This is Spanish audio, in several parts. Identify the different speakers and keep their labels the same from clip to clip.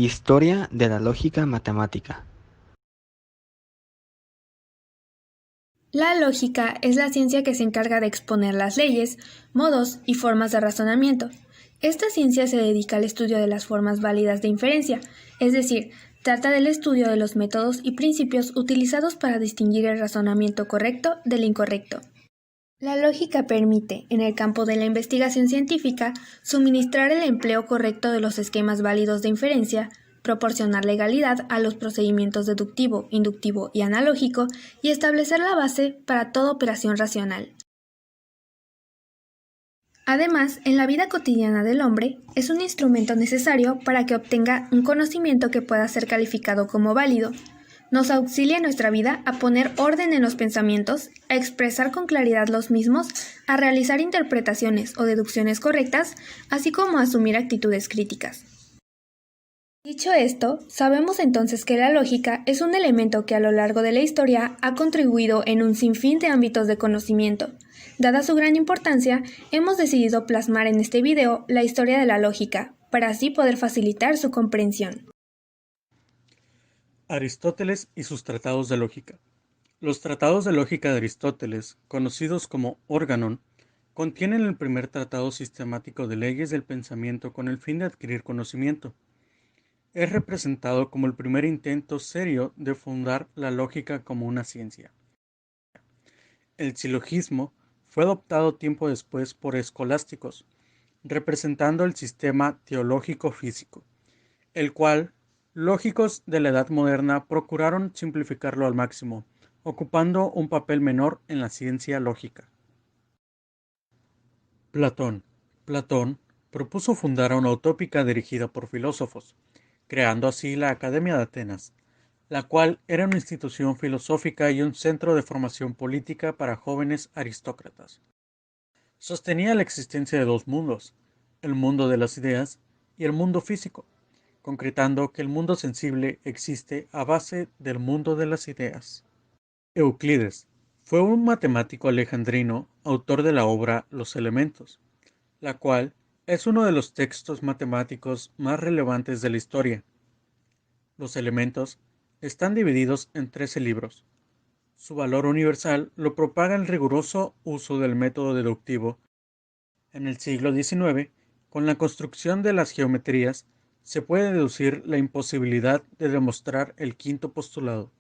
Speaker 1: Historia de la lógica matemática.
Speaker 2: La lógica es la ciencia que se encarga de exponer las leyes, modos y formas de razonamiento. Esta ciencia se dedica al estudio de las formas válidas de inferencia, es decir, trata del estudio de los métodos y principios utilizados para distinguir el razonamiento correcto del incorrecto. La lógica permite, en el campo de la investigación científica, suministrar el empleo correcto de los esquemas válidos de inferencia, proporcionar legalidad a los procedimientos deductivo, inductivo y analógico y establecer la base para toda operación racional. Además, en la vida cotidiana del hombre, es un instrumento necesario para que obtenga un conocimiento que pueda ser calificado como válido. Nos auxilia en nuestra vida a poner orden en los pensamientos, a expresar con claridad los mismos, a realizar interpretaciones o deducciones correctas, así como a asumir actitudes críticas. Dicho esto, sabemos entonces que la lógica es un elemento que a lo largo de la historia ha contribuido en un sinfín de ámbitos de conocimiento. Dada su gran importancia, hemos decidido plasmar en este video la historia de la lógica, para así poder facilitar su comprensión.
Speaker 3: Aristóteles y sus tratados de lógica. Los tratados de lógica de Aristóteles, conocidos como Organon, contienen el primer tratado sistemático de leyes del pensamiento con el fin de adquirir conocimiento. Es representado como el primer intento serio de fundar la lógica como una ciencia. El silogismo fue adoptado tiempo después por escolásticos, representando el sistema teológico físico, el cual lógicos de la Edad Moderna procuraron simplificarlo al máximo, ocupando un papel menor en la ciencia lógica. Platón propuso fundar una utópica dirigida por filósofos, creando así la Academia de Atenas, la cual era una institución filosófica y un centro de formación política para jóvenes aristócratas. Sostenía la existencia de dos mundos, el mundo de las ideas y el mundo físico, concretando que el mundo sensible existe a base del mundo de las ideas. Euclides fue un matemático alejandrino, autor de la obra Los Elementos, la cual es uno de los textos matemáticos más relevantes de la historia. Los elementos están divididos en 13 libros. Su valor universal lo propaga el riguroso uso del método deductivo. En el siglo XIX, con la construcción de las geometrías, se puede deducir la imposibilidad de demostrar el quinto postulado.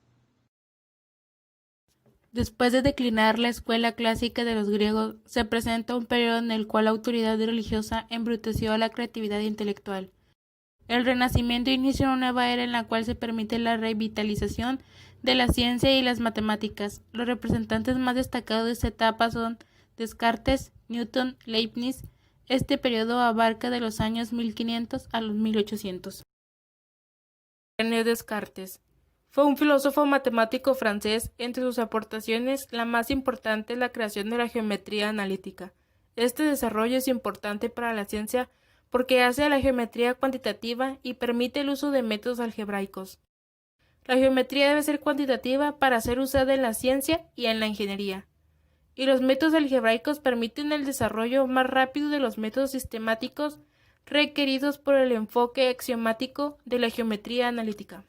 Speaker 4: Después de declinar la escuela clásica de los griegos, se presenta un periodo en el cual la autoridad religiosa embruteció a la creatividad intelectual. El Renacimiento inicia una nueva era en la cual se permite la revitalización de la ciencia y las matemáticas. Los representantes más destacados de esta etapa son Descartes, Newton, Leibniz. Este periodo abarca de los años 1500 a los 1800. René Descartes fue un filósofo matemático francés. Entre sus aportaciones, la más importante es la creación de la geometría analítica. Este desarrollo es importante para la ciencia porque hace a la geometría cuantitativa y permite el uso de métodos algebraicos. La geometría debe ser cuantitativa para ser usada en la ciencia y en la ingeniería, y los métodos algebraicos permiten el desarrollo más rápido de los métodos sistemáticos requeridos por el enfoque axiomático de la geometría analítica.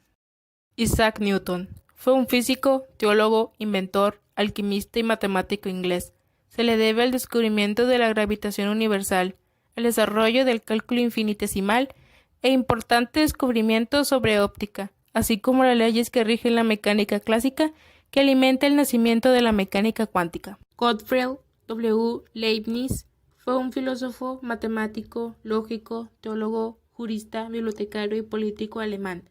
Speaker 4: Isaac Newton fue un físico, teólogo, inventor, alquimista y matemático inglés. Se le debe el descubrimiento de la gravitación universal, el desarrollo del cálculo infinitesimal e importantes descubrimientos sobre óptica, así como las leyes que rigen la mecánica clásica que alimenta el nacimiento de la mecánica cuántica. Gottfried W. Leibniz fue un filósofo, matemático, lógico, teólogo, jurista, bibliotecario y político alemán.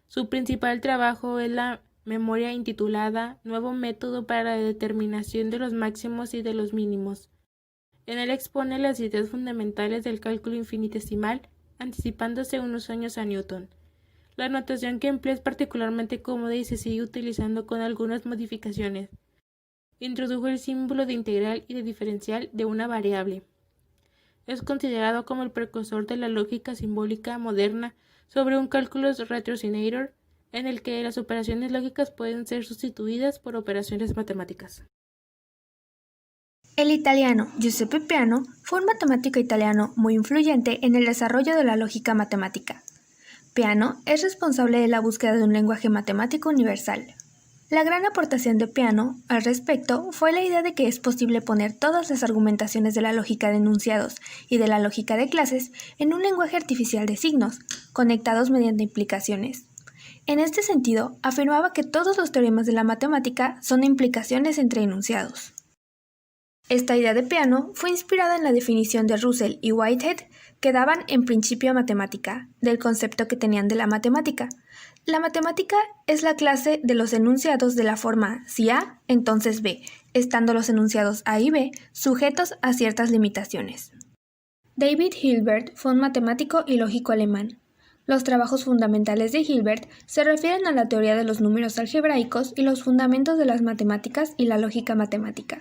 Speaker 4: Su principal trabajo es la memoria intitulada Nuevo método para la determinación de los máximos y de los mínimos. En él expone las ideas fundamentales del cálculo infinitesimal, anticipándose unos años a Newton. La notación que emplea es particularmente cómoda y se sigue utilizando con algunas modificaciones. Introdujo el símbolo de integral y de diferencial de una variable. Es considerado como el precursor de la lógica simbólica moderna sobre un cálculo ratiocinator en el que las operaciones lógicas pueden ser sustituidas por operaciones matemáticas.
Speaker 2: El italiano Giuseppe Peano fue un matemático italiano muy influyente en el desarrollo de la lógica matemática. Peano es responsable de la búsqueda de un lenguaje matemático universal. La gran aportación de Peano al respecto fue la idea de que es posible poner todas las argumentaciones de la lógica de enunciados y de la lógica de clases en un lenguaje artificial de signos, conectados mediante implicaciones. En este sentido, afirmaba que todos los teoremas de la matemática son implicaciones entre enunciados. Esta idea de Peano fue inspirada en la definición de Russell y Whitehead que daban en Principia Mathematica, del concepto que tenían de la matemática. La matemática es la clase de los enunciados de la forma si A, entonces B, estando los enunciados A y B sujetos a ciertas limitaciones. David Hilbert fue un matemático y lógico alemán. Los trabajos fundamentales de Hilbert se refieren a la teoría de los números algebraicos y los fundamentos de las matemáticas y la lógica matemática.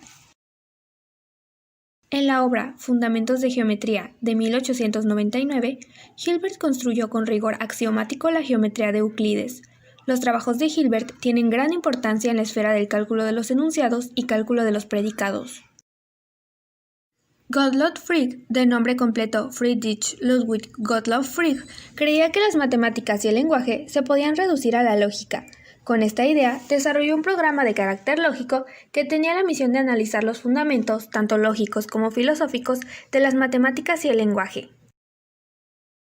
Speaker 2: En la obra Fundamentos de Geometría de 1899, Hilbert construyó con rigor axiomático la geometría de Euclides. Los trabajos de Hilbert tienen gran importancia en la esfera del cálculo de los enunciados y cálculo de los predicados. Gottlob Frege, de nombre completo Friedrich Ludwig Gottlob Frege, creía que las matemáticas y el lenguaje se podían reducir a la lógica. Con esta idea, desarrolló un programa de carácter lógico que tenía la misión de analizar los fundamentos, tanto lógicos como filosóficos, de las matemáticas y el lenguaje.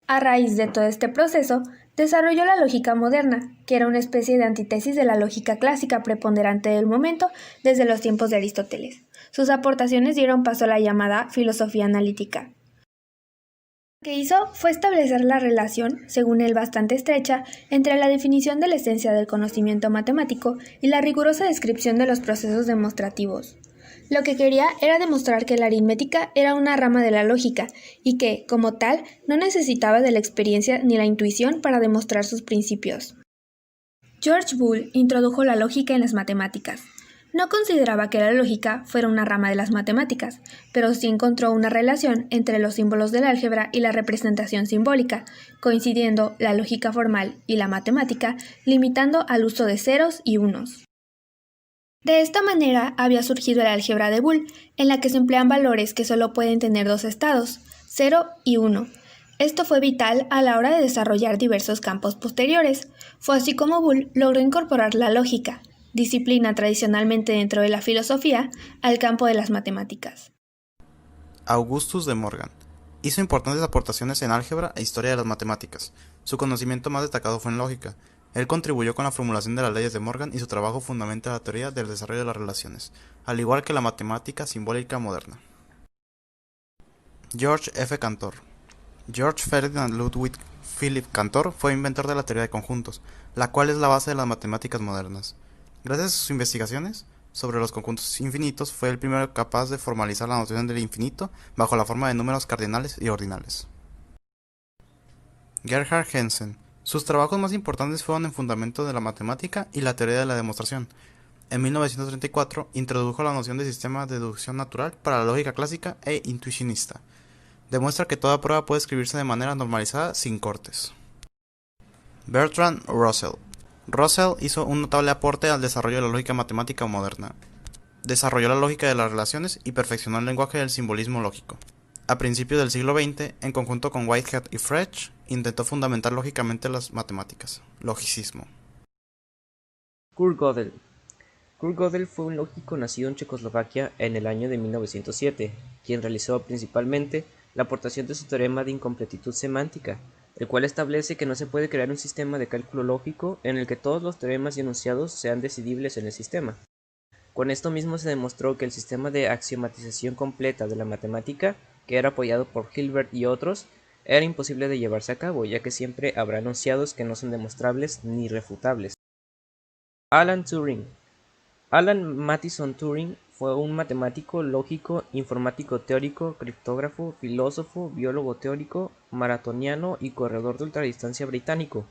Speaker 2: A raíz de todo este proceso, desarrolló la lógica moderna, que era una especie de antítesis de la lógica clásica preponderante del momento desde los tiempos de Aristóteles. Sus aportaciones dieron paso a la llamada filosofía analítica. Lo que hizo fue establecer la relación, según él bastante estrecha, entre la definición de la esencia del conocimiento matemático y la rigurosa descripción de los procesos demostrativos. Lo que quería era demostrar que la aritmética era una rama de la lógica y que, como tal, no necesitaba de la experiencia ni la intuición para demostrar sus principios. George Boole introdujo la lógica en las matemáticas. No consideraba que la lógica fuera una rama de las matemáticas, pero sí encontró una relación entre los símbolos del álgebra y la representación simbólica, coincidiendo la lógica formal y la matemática, limitando al uso de ceros y unos. De esta manera había surgido el álgebra de Boole, en la que se emplean valores que solo pueden tener dos estados, 0 y 1. Esto fue vital a la hora de desarrollar diversos campos posteriores. Fue así como Boole logró incorporar la lógica, disciplina tradicionalmente dentro de la filosofía, al campo de las matemáticas.
Speaker 5: Augustus de Morgan hizo importantes aportaciones en álgebra e historia de las matemáticas. Su conocimiento más destacado fue en lógica. Él contribuyó con la formulación de las leyes de Morgan y su trabajo fundamenta la teoría del desarrollo de las relaciones, al igual que la matemática simbólica moderna. George F. Cantor. George Ferdinand Ludwig Philipp Cantor fue inventor de la teoría de conjuntos, la cual es la base de las matemáticas modernas. Gracias a sus investigaciones sobre los conjuntos infinitos, fue el primero capaz de formalizar la noción del infinito bajo la forma de números cardinales y ordinales. Gerhard Gentzen. Sus trabajos más importantes fueron en fundamento de la matemática y la teoría de la demostración. En 1934 introdujo la noción de sistema de deducción natural para la lógica clásica e intuicionista. Demuestra que toda prueba puede escribirse de manera normalizada sin cortes. Bertrand Russell. Russell hizo un notable aporte al desarrollo de la lógica matemática moderna. Desarrolló la lógica de las relaciones y perfeccionó el lenguaje del simbolismo lógico. A principios del siglo XX, en conjunto con Whitehead y Frege, intentó fundamentar lógicamente las matemáticas. Logicismo.
Speaker 6: Kurt Gödel. Kurt Gödel fue un lógico nacido en Checoslovaquia en el año de 1907, quien realizó principalmente la aportación de su teorema de incompletitud semántica, el cual establece que no se puede crear un sistema de cálculo lógico en el que todos los teoremas y enunciados sean decidibles en el sistema. Con esto mismo se demostró que el sistema de axiomatización completa de la matemática, que era apoyado por Hilbert y otros, era imposible de llevarse a cabo, ya que siempre habrá enunciados que no son demostrables ni refutables. Alan Turing. Alan Mathison Turing fue un matemático, lógico, informático teórico, criptógrafo, filósofo, biólogo teórico, maratoniano y corredor de ultradistancia británico,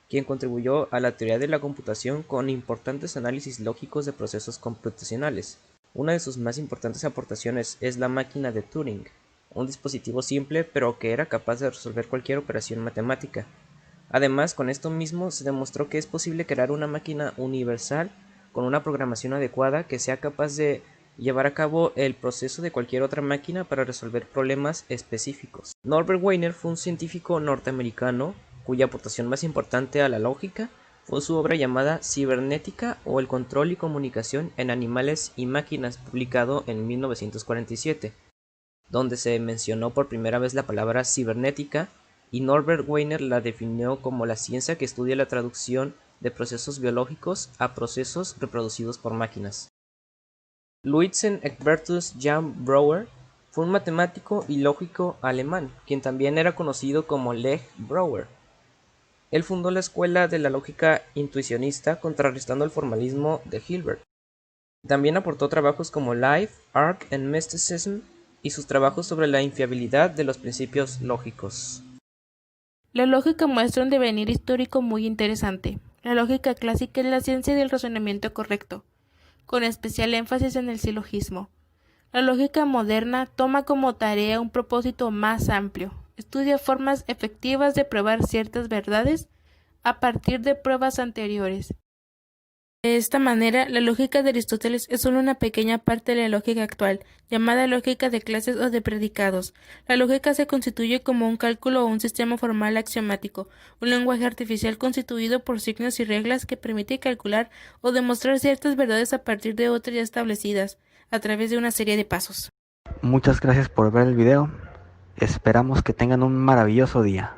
Speaker 6: quien contribuyó a la teoría de la computación con importantes análisis lógicos de procesos computacionales. Una de sus más importantes aportaciones es la máquina de Turing, un dispositivo simple pero que era capaz de resolver cualquier operación matemática. Además, con esto mismo se demostró que es posible crear una máquina universal con una programación adecuada que sea capaz de llevar a cabo el proceso de cualquier otra máquina para resolver problemas específicos. Norbert Wiener fue un científico norteamericano cuya aportación más importante a la lógica fue su obra llamada Cibernética o el control y comunicación en animales y máquinas, publicado en 1947, donde se mencionó por primera vez la palabra cibernética, y Norbert Wiener la definió como la ciencia que estudia la traducción de procesos biológicos a procesos reproducidos por máquinas. Luitzen Egbertus Jan Brouwer fue un matemático y lógico alemán, quien también era conocido como Lech Brouwer. Él fundó la escuela de la lógica intuicionista, contrarrestando el formalismo de Hilbert. También aportó trabajos como Life, Arc and Mysticism y sus trabajos sobre la infiabilidad de los principios lógicos.
Speaker 4: La lógica muestra un devenir histórico muy interesante. La lógica clásica es la ciencia del razonamiento correcto, con especial énfasis en el silogismo. La lógica moderna toma como tarea un propósito más amplio. Estudia formas efectivas de probar ciertas verdades a partir de pruebas anteriores. De esta manera, la lógica de Aristóteles es solo una pequeña parte de la lógica actual, llamada lógica de clases o de predicados. La lógica se constituye como un cálculo o un sistema formal axiomático, un lenguaje artificial constituido por signos y reglas que permite calcular o demostrar ciertas verdades a partir de otras ya establecidas, a través de una serie de pasos.
Speaker 1: Muchas gracias por ver el video. Esperamos que tengan un maravilloso día.